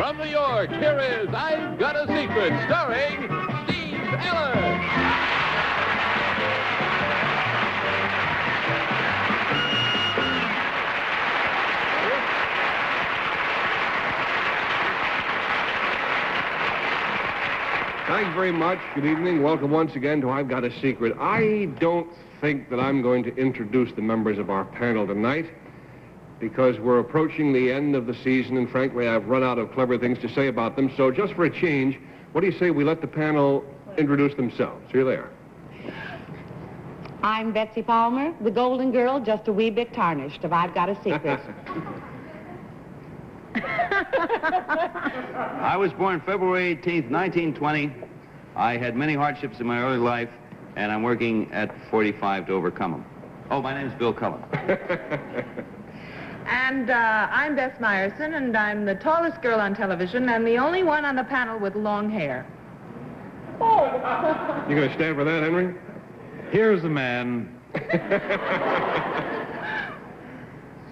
From New York, here is I've Got a Secret, starring Steve Allen. Thanks very much. Good evening. Welcome once again to I've Got a Secret. I don't think that I'm going to introduce the members of our panel tonight because we're approaching the end of the season, and frankly, I've run out of clever things to say about them. So just for a change, what do you say we let the panel introduce themselves? Here they are. I'm Betsy Palmer, the Golden Girl, just a wee bit tarnished of I've Got a Secret. I was born February 18th, 1920. I had many hardships in my early life, and I'm working at 45 to overcome them. Oh, my name is Bill Cullen. And I'm Bess Meyerson, and I'm the tallest girl on television and the only one on the panel with long hair. Oh! You going to stand for that, Henry? Here's a man.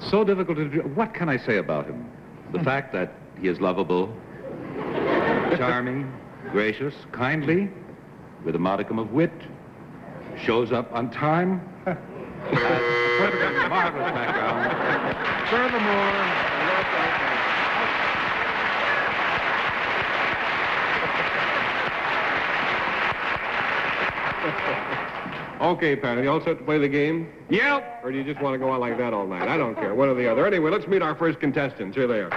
So difficult to do. What can I say about him? The fact that he is lovable, charming, gracious, kindly, with a modicum of wit, shows up on time, has a perfect and marvelous background. Okay, panel, you all set to play the game? Yep. Or do you just want to go on like that all night? I don't care, one or the other. Anyway, let's meet our first contestants. Here they are.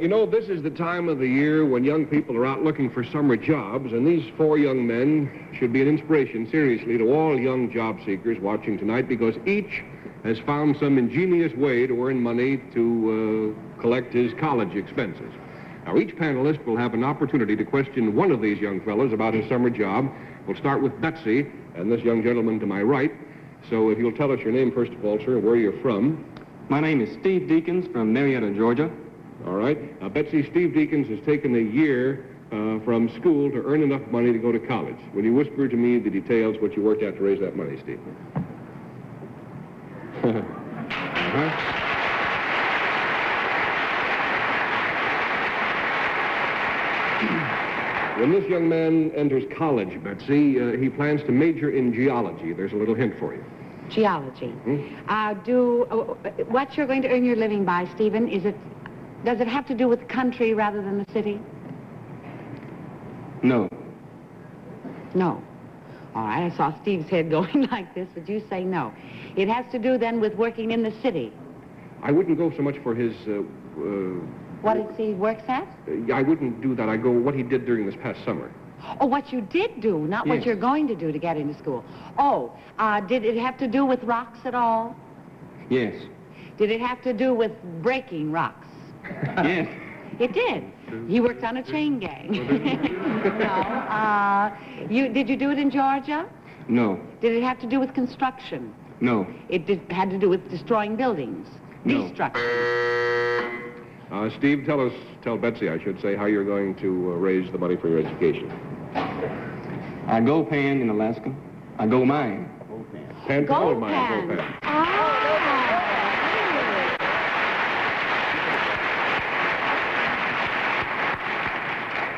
You know, this is the time of the year when young people are out looking for summer jobs, and these four young men should be an inspiration, seriously, to all young job seekers watching tonight, because each has found some ingenious way to earn money to collect his college expenses. Now, each panelist will have an opportunity to question one of these young fellows about his summer job. We'll start with Betsy and this young gentleman to my right. So if you'll tell us your name, first of all, sir, where you're from. My name is Steve Deakins from Marietta, Georgia. All right. Now, Betsy, Steve Deakins has taken a year from school to earn enough money to go to college. Will you whisper to me the details, what you worked out to raise that money, Steve? When this young man enters college, Betsy, he plans to major in geology. There's a little hint for you. Geology. What you're going to earn your living by, Stephen, does it have to do with the country rather than the city? No. No. All right, I saw Steve's head going like this, but you say no. It has to do then with working in the city. I wouldn't go so much for his... What he works at? I wouldn't do that. I go what he did during this past summer. Oh, what you did do, not what you're going to do to get into school. Oh, did it have to do with rocks at all? Yes. Did it have to do with breaking rocks? Yes. It did. He worked on a chain gang. No. Did you do it in Georgia? No. Did it have to do with construction? No. It had to do with destroying buildings? No. Destruction? Steve, tell Betsy, I should say, how you're going to raise the money for your education. I go pan in Alaska. I go mine. Pan? Gold Mine. pan. Gold pan.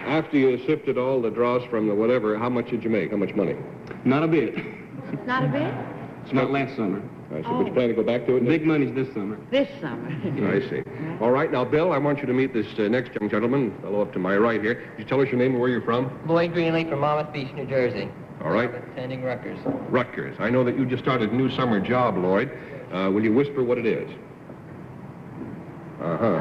After you sifted all the dross from the whatever, how much did you make? How much money? Not a bit. Not a bit? Not last summer. I see. But you plan to go back to it? Big money's this summer. This summer. I see. All right. Now, Bill, I want you to meet this next young gentleman, fellow up to my right here. Could you tell us your name and where you're from? Lloyd Greenlee from Monmouth Beach, New Jersey. All right. Attending Rutgers. Rutgers. I know that you just started a new summer job, Lloyd. Will you whisper what it is? Uh-huh.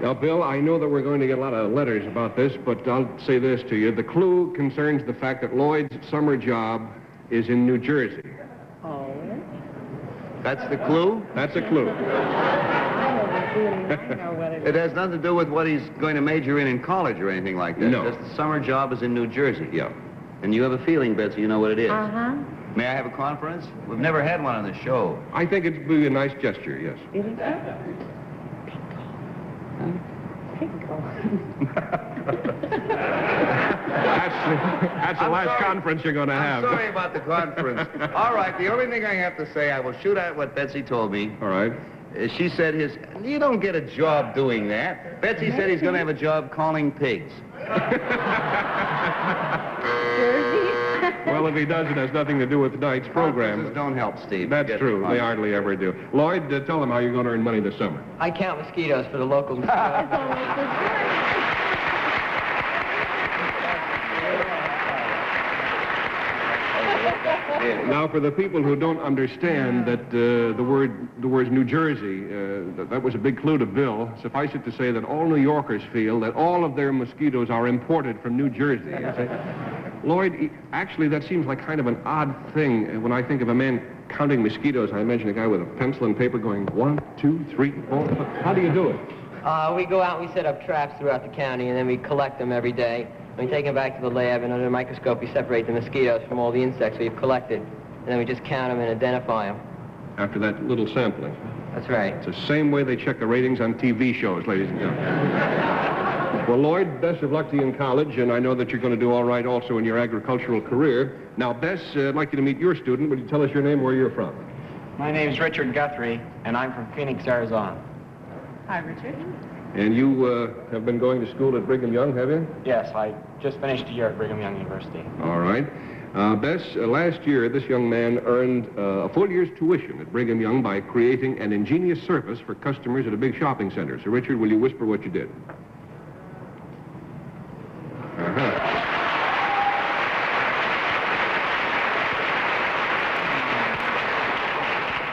Now, Bill, I know that we're going to get a lot of letters about this, but I'll say this to you. The clue concerns the fact that Lloyd's summer job is in New Jersey. Oh. That's the clue? That's a clue. It has nothing to do with what he's going to major in college or anything like that. No. Just the summer job is in New Jersey. Yeah. And you have a feeling, Betsy, you know what it is. Uh-huh. May I have a conference? We've never had one on the show. I think it'd be a nice gesture, yes. That's the last conference you're going to have. I'm sorry about the conference. All right, the only thing I have to say, I will shoot out what Betsy told me. All right. She said you don't get a job doing that. Betsy said he's going to have a job calling pigs. Well, if he does, it has nothing to do with tonight's program. Conferences don't help, Steve. That's true. They hardly ever do. Lloyd, tell them how you're going to earn money this summer. I count mosquitoes for the local mosquitoes. Now, for the people who don't understand that the words New Jersey, that was a big clue to Bill, suffice it to say that all New Yorkers feel that all of their mosquitoes are imported from New Jersey. Lloyd, actually, that seems like kind of an odd thing. When I think of a man counting mosquitoes, I imagine a guy with a pencil and paper going 1, 2, 3, 4. How do you do it? We go out and we set up traps throughout the county, and then we collect them every day. We take them back to the lab, and under a microscope, we separate the mosquitoes from all the insects we've collected. And then we just count them and identify them. After that little sampling. That's right. It's the same way they check the ratings on TV shows, ladies and gentlemen. Well, Lloyd, best of luck to you in college, and I know that you're going to do all right also in your agricultural career. Now, Bess, I'd like you to meet your student. Would you tell us your name, where you're from? My name's Richard Guthrie, and I'm from Phoenix, Arizona. Hi, Richard. And you have been going to school at Brigham Young, have you? Yes, I just finished a year at Brigham Young University. All right. Bess, last year, this young man earned a full year's tuition at Brigham Young by creating an ingenious service for customers at a big shopping center. So, Richard, will you whisper what you did?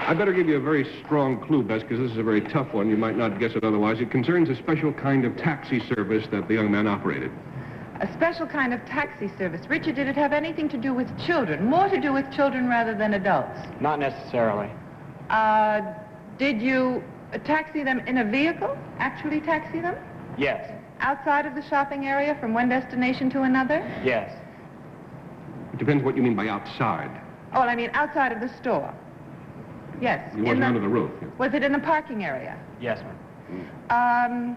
I better give you a very strong clue, Bess, because this is a very tough one. You might not guess it otherwise. It concerns a special kind of taxi service that the young man operated. A special kind of taxi service. Richard, did it have anything to do with children? More to do with children rather than adults? Not necessarily. Did you taxi them in a vehicle? Actually taxi them? Yes. Outside of the shopping area from one destination to another? Yes. It depends what you mean by outside. Oh, well, I mean outside of the store. Yes. You wasn't under the roof. Was it in a parking area? Yes, ma'am.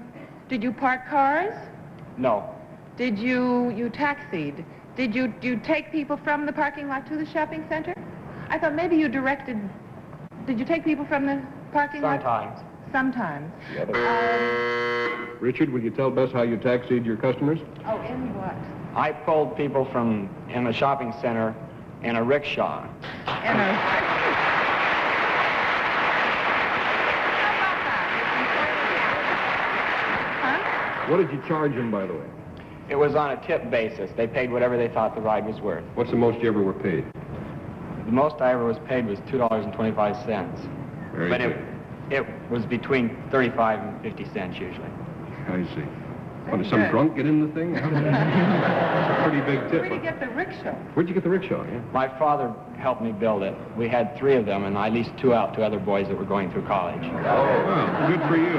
Did you park cars? No. Did you taxied? Did you take people from the parking lot to the shopping center? I thought maybe you directed... Did you take people from the parking lot? Sometimes. Sometimes. Richard, will you tell Bess how you taxied your customers? Oh, in what? I pulled people in the shopping center in a rickshaw. In a... What did you charge them, by the way? It was on a tip basis. They paid whatever they thought the ride was worth. What's the most you ever were paid? The most I ever was paid was $2.25. Very but good. It was between 35 and 50 cents usually. I see. What, did some drunk get in the thing? That's a pretty big tip. Where did you get the rickshaw? Where'd you get the rickshaw? Yeah. My father helped me build it. We had 3 of them, and I leased 2 out to other boys that were going through college. Oh, well, good for you.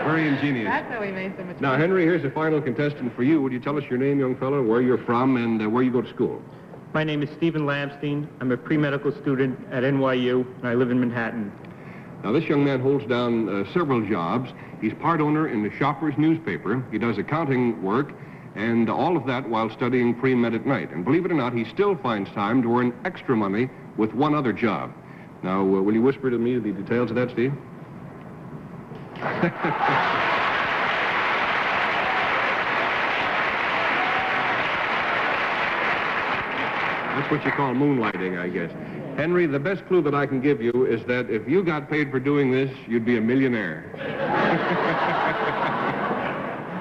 Very ingenious. That's how we made so much Now, money. Henry, here's the final contestant for you. Would you tell us your name, young fellow, where you're from, and where you go to school? My name is Stephen Lamstein. I'm a pre-medical student at NYU, and I live in Manhattan. Now, this young man holds down several jobs. He's part owner in the Shopper's newspaper. He does accounting work, and all of that while studying pre-med at night. And believe it or not, he still finds time to earn extra money with one other job. Now, will you whisper to me the details of that, Steve? That's what you call moonlighting, I guess. Henry, the best clue that I can give you is that if you got paid for doing this, you'd be a millionaire.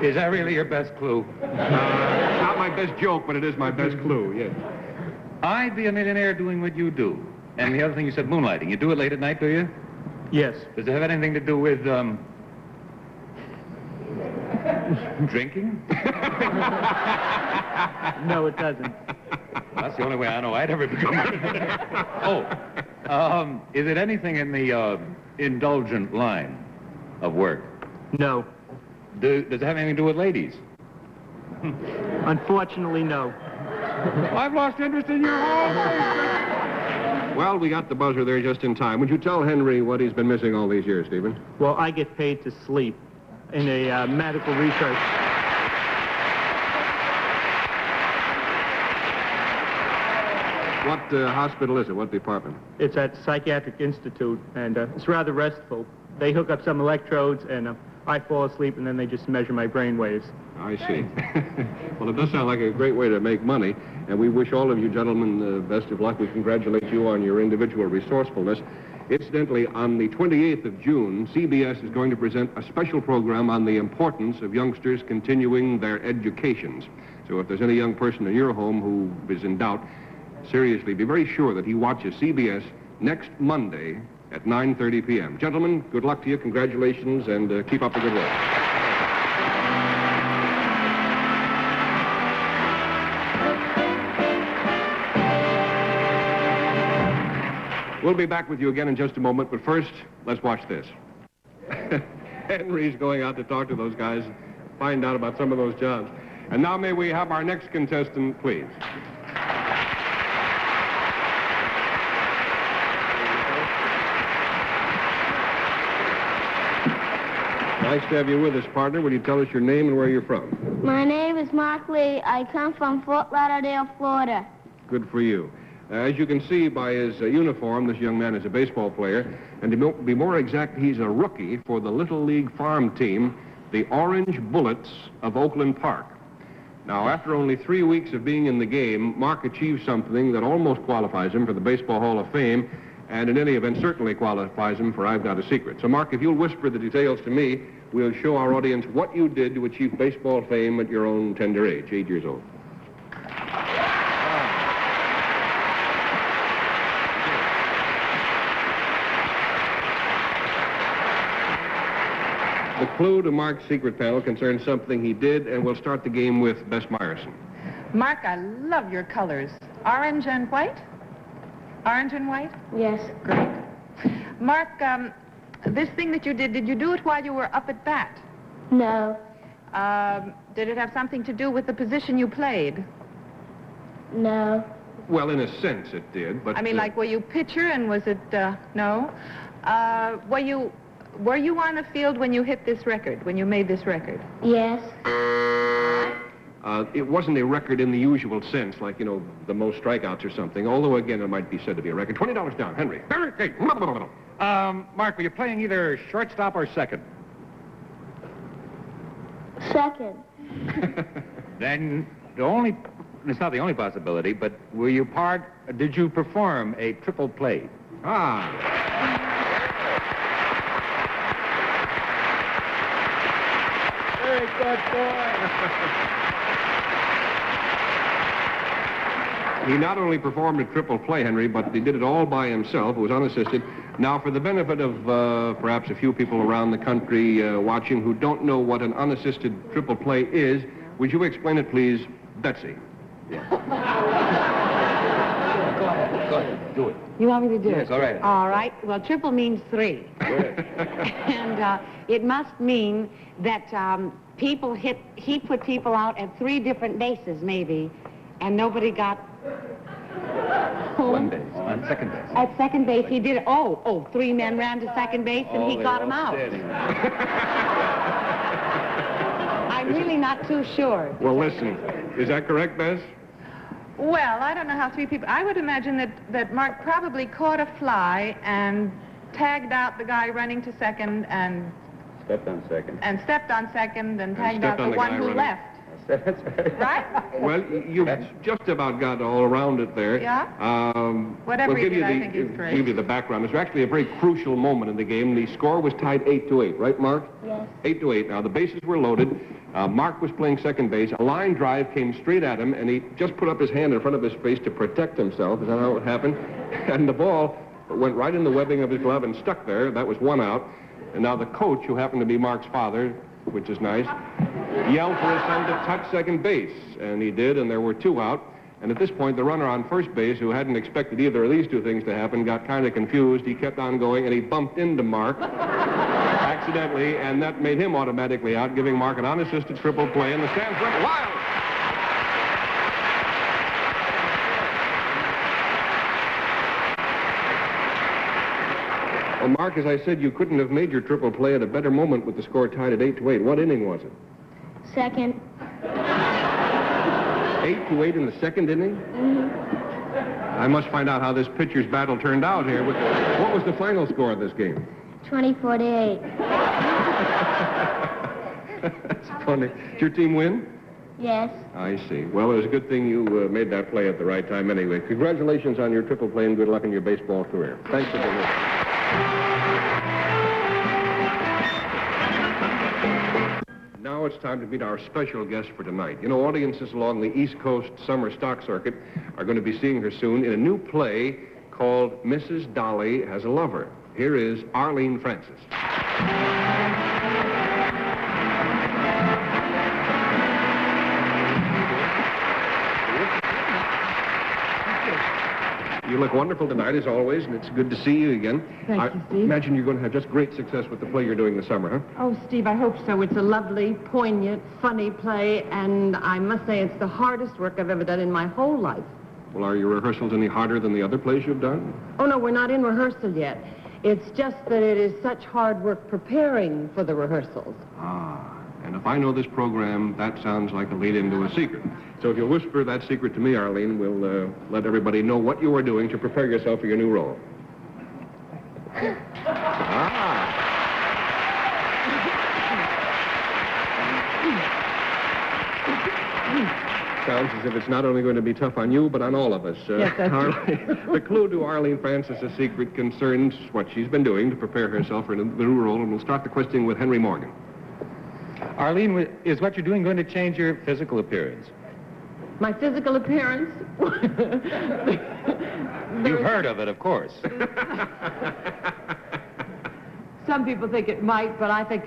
Is that really your best clue? It's not my best joke, but it is my best clue, yes. I'd be a millionaire doing what you do. And the other thing you said, moonlighting. You do it late at night, do you? Yes. Does it have anything to do with, drinking? No, it doesn't. That's the only way I know I'd ever become a millionaire. Oh, is it anything in the indulgent line of work? No. Does it have anything to do with ladies? Unfortunately, no. I've lost interest in your home. Well, we got the buzzer there just in time. Would you tell Henry what he's been missing all these years, Stephen? Well, I get paid to sleep, in a medical research. What hospital is it? What department? It's at Psychiatric Institute, and it's rather restful. They hook up some electrodes, and I fall asleep, and then they just measure my brain waves. I see. Well, it does sound like a great way to make money, and we wish all of you gentlemen the best of luck. We congratulate you on your individual resourcefulness. Incidentally, on the 28th of June, CBS is going to present a special program on the importance of youngsters continuing their educations. So if there's any young person in your home who is in doubt, seriously, be very sure that he watches CBS next Monday at 9:30 p.m. Gentlemen, good luck to you, congratulations, and keep up the good work. We'll be back with you again in just a moment, but first, let's watch this. Henry's going out to talk to those guys, find out about some of those jobs. And now may we have our next contestant, please. Nice to have you with us, partner. Will you tell us your name and where you're from? My name is Mark Lee. I come from Fort Lauderdale, Florida. Good for you. As you can see by his uniform, this young man is a baseball player, and to be more exact, he's a rookie for the Little League farm team, the Orange Bullets of Oakland Park. Now, after only 3 weeks of being in the game, Mark achieved something that almost qualifies him for the Baseball Hall of Fame, and in any event certainly qualifies him for I've Got a Secret. So, Mark, if you'll whisper the details to me, we'll show our audience what you did to achieve baseball fame at your own tender age, 8 years old. The clue to Mark's secret panel concerns something he did, and we'll start the game with Bess Myerson. Mark, I love your colors. Orange and white? Orange and white? Yes. Great. Mark, this thing that you did you do it while you were up at bat? No. Did it have something to do with the position you played? No. Well, in a sense it did, but... I mean, like, were you pitcher and was it, no? Were you on the field when you hit this record, when you made this record? Yes. It wasn't a record in the usual sense, like, you know, the most strikeouts or something, although, again, it might be said to be a record. $20 down, Henry. Mark, were you playing either shortstop or second? Second. Then it's not the only possibility, but did you perform a triple play? Very good boy. He not only performed a triple play, Henry, but he did it all by himself. It was unassisted. Now, for the benefit of perhaps a few people around the country watching who don't know what an unassisted triple play is, would you explain it, please, Betsy? Yeah. Go ahead. Do it. You want me to do it? Yes, all right. All right. Well, triple means 3. Good. And it must mean that he put people out at 3 different bases, maybe, and nobody got home. One base, on second base. At second base, he did it. Oh, 3 men ran to second base, and he got him out. I'm really not too sure. Well, listen, is that correct, Bess? Well, I don't know how 3 people... I would imagine that Mark probably caught a fly and tagged out the guy running to second and... Stepped on second. And stepped on second and tagged out stepped on the the one guy who running. left. That's right. Right? Well, you've just about got all around it there. Yeah? Whatever we'll he give did, you I think he's great. give you the background. It's actually a very crucial moment in the game. The score was tied 8-8, right, Mark? Yes. 8-8. Now, the bases were loaded. Mark was playing second base. A line drive came straight at him, and he just put up his hand in front of his face to protect himself. Is that how it happened? And the ball went right in the webbing of his glove and stuck there. That was 1 out. And now the coach, who happened to be Mark's father, which is nice, yelled for his son to touch second base. And he did, and there were 2 out. And at this point, the runner on first base, who hadn't expected either of these 2 things to happen, got kind of confused. He kept on going, and he bumped into Mark accidentally, and that made him automatically out, giving Mark an unassisted triple play, and the stands went wild. Well, Mark, as I said, you couldn't have made your triple play at a better moment with the score tied at 8-8. What inning was it? Second. 8-8 in the second inning? I must find out how this pitcher's battle turned out here. What was the final score of this game? 24-8. That's funny. Did your team win? Yes. I see. Well, it was a good thing you made that play at the right time anyway. Congratulations on your triple play and good luck in your baseball career. Thanks for being here. Now it's time to meet our special guest for tonight. You know, audiences along the East Coast summer stock circuit are going to be seeing her soon in a new play called Mrs. Dolly Has a Lover. Here is Arlene Francis. You look wonderful tonight, as always, and it's good to see you again. Thank you, Steve. I imagine you're going to have just great success with the play you're doing this summer, huh? Oh, Steve, I hope so. It's a lovely, poignant, funny play, and I must say it's the hardest work I've ever done in my whole life. Well, are your rehearsals any harder than the other plays you've done? Oh, no, we're not in rehearsal yet. It's just that it is such hard work preparing for the rehearsals. Ah, and if I know this program, that sounds like a lead into a secret. So if you'll whisper that secret to me, Arlene, we'll let everybody know what you are doing to prepare yourself for your new role. Sounds as if it's not only going to be tough on you, but on all of us. Yes, that's The clue to Arlene Francis' secret concerns what she's been doing to prepare herself for the new role, and we'll start the questioning with Henry Morgan. Arlene, is what you're doing going to change your physical appearance? My physical appearance? You've heard of it, of course. Some people think it might, but I think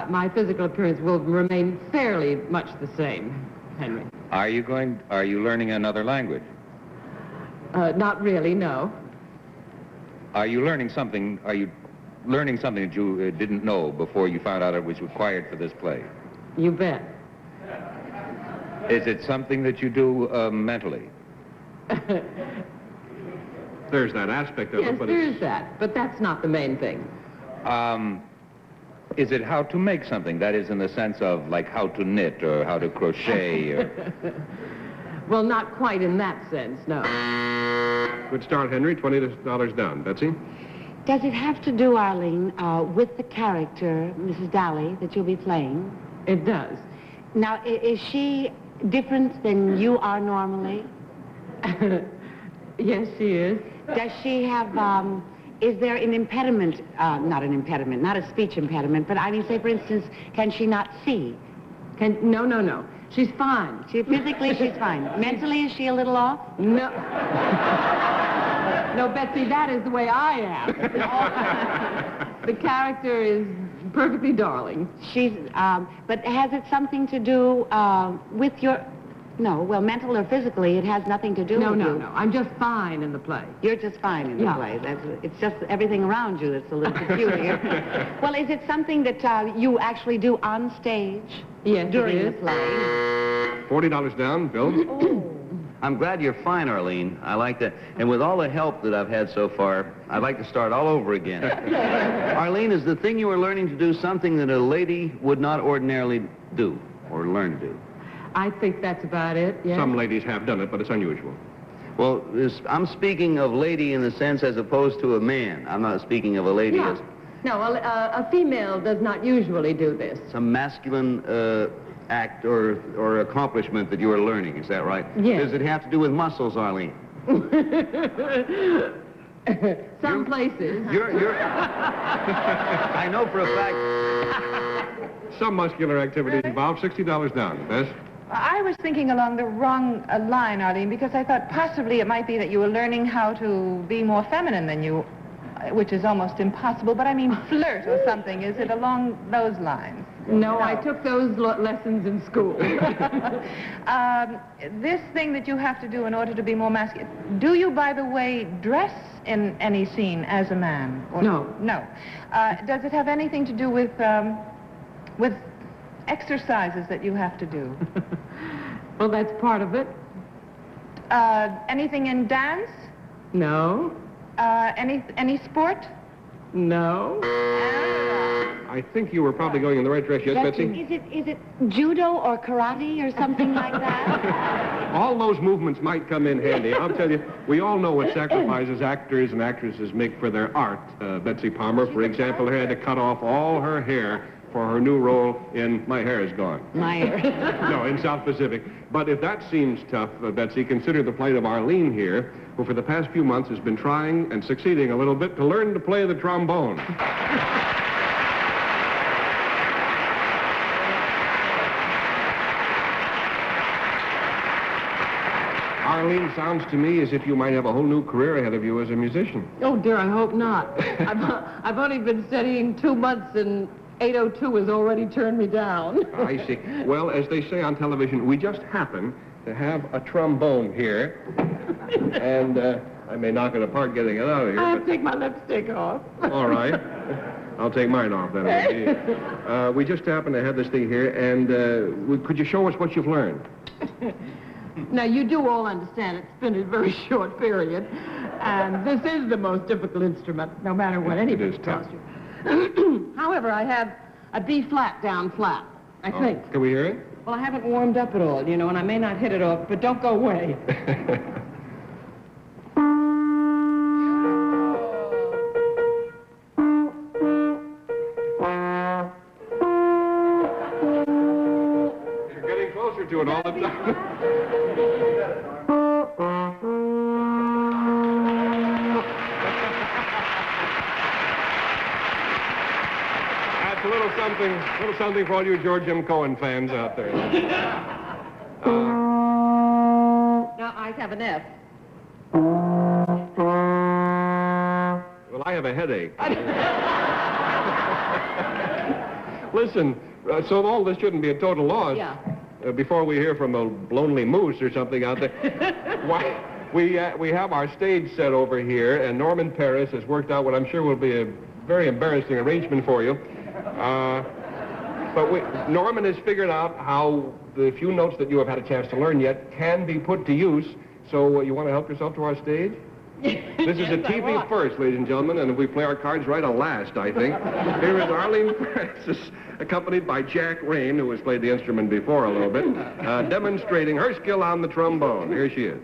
my physical appearance will remain fairly much the same, Henry. Are you learning another language? Not really, no. Are you learning something that you didn't know before you found out it was required for this play? You bet. Is it something that you do mentally? There's that aspect of yes, it, but there is that, but that's not the main thing. Is it how to make something? That is in the sense of like how to knit or how to crochet or... Well, not quite in that sense, no. Good start, Henry. $20 down. Betsy? Does it have to do, Arlene, with the character, Mrs. Dolly, that you'll be playing? It does. Now, is she different than you are normally? Yes, she is. Does she have, is there an impediment, not a speech impediment, but I mean, say, for instance, can she not see? No. She's fine. Physically, she's fine. Mentally, is she a little off? No. No, Betsy, that is the way I am. The character is perfectly darling. But has it something to do with your... No, well, mental or physically, it has nothing to do with you. No. I'm just fine in the play. You're just fine in the play. It's just everything around you that's a little peculiar. Well, is it something that you actually do on stage? Yes, during it is. the play? $40 down. Bill? I'm glad you're fine, Arlene. I like that. And with all the help that I've had so far, I'd like to start all over again. Arlene, is the thing you are learning to do something that a lady would not ordinarily do or learn to do? I think that's about it, yes. Some ladies have done it, but it's unusual. Well, I'm speaking of lady in the sense as opposed to a man. I'm not speaking of a lady as... No, a female does not usually do this. Some masculine act or accomplishment that you are learning, is that right? Yes. Does it have to do with muscles, Arlene? Some places. I know for a fact... Some muscular activity involved. $60 down. Bess? I was thinking along the wrong line, Arlene, because I thought possibly it might be that you were learning how to be more feminine than you, which is almost impossible, but I mean flirt or something. Is it along those lines? No, I took those lessons in school. This thing that you have to do in order to be more masculine, do you, by the way, dress in any scene as a man? Or No. No. Does it have anything to do with exercises that you have to do? Well, that's part of it. Anything in dance? No. Any sport? No. I think you were probably going in the right direction. Yes, Betsy? Is it judo or karate or something like that? All those movements might come in handy. I'll tell you, we all know what sacrifices actors and actresses make for their art. Betsy Palmer, for example, had to cut off all her hair for her new role in My Hair Is Gone. My hair. No, in South Pacific. But if that seems tough, Betsy, consider the plight of Arlene here, who for the past few months has been trying and succeeding a little bit to learn to play the trombone. Arlene, sounds to me as if you might have a whole new career ahead of you as a musician. Oh, dear, I hope not. I've only been studying 2 months, and 802 has already turned me down. I see. Well, as they say on television, we just happen to have a trombone here. And I may knock it apart getting it out of here. I have to take my lipstick off. All right. I'll take mine off then. We just happen to have this thing here, and could you show us what you've learned? Now, you do all understand it's been a very short period, and this is the most difficult instrument, no matter what anybody tells you. However, I have a B flat down flat, I think. Can we hear it? Well, I haven't warmed up at all, you know, and I may not hit it off, but don't go away. You're getting closer to it all the time. A little something for all you George M. Cohen fans out there. Now, I have an F. Well, I have a headache. Listen, so all this shouldn't be a total loss. Yeah. Before we hear from a lonely moose or something out there, why, we have our stage set over here, and Norman Paris has worked out what I'm sure will be a very embarrassing arrangement for you. But Norman has figured out how the few notes that you have had a chance to learn yet can be put to use. So you want to help yourself to our stage? This is a TV first, ladies and gentlemen, and if we play our cards right, a last, I think. Here is Arlene Francis, accompanied by Jack Rain, who has played the instrument before a little bit, demonstrating her skill on the trombone. Here she is.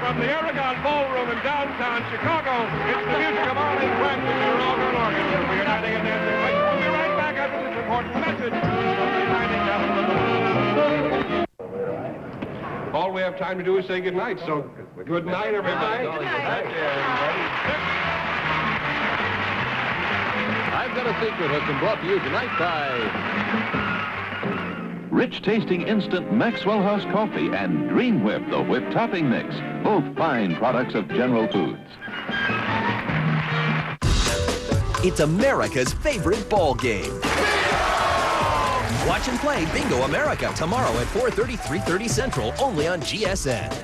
From the Aragon Ballroom in downtown Chicago, it's the music of Arlene Francis and her Auburn Orchestra. We are uniting and dancing. We'll be right back after this important message from the United Television. All we have time to do is say good night, so good night, everybody. Good night. Good night. Got a Secret has been brought to you tonight by Rich tasting instant Maxwell House coffee and Dream Whip, the whip topping mix. Both fine products of General Foods. It's America's favorite ball game. Watch and play Bingo America tomorrow at 4:30, 3:30 Central, only on GSN.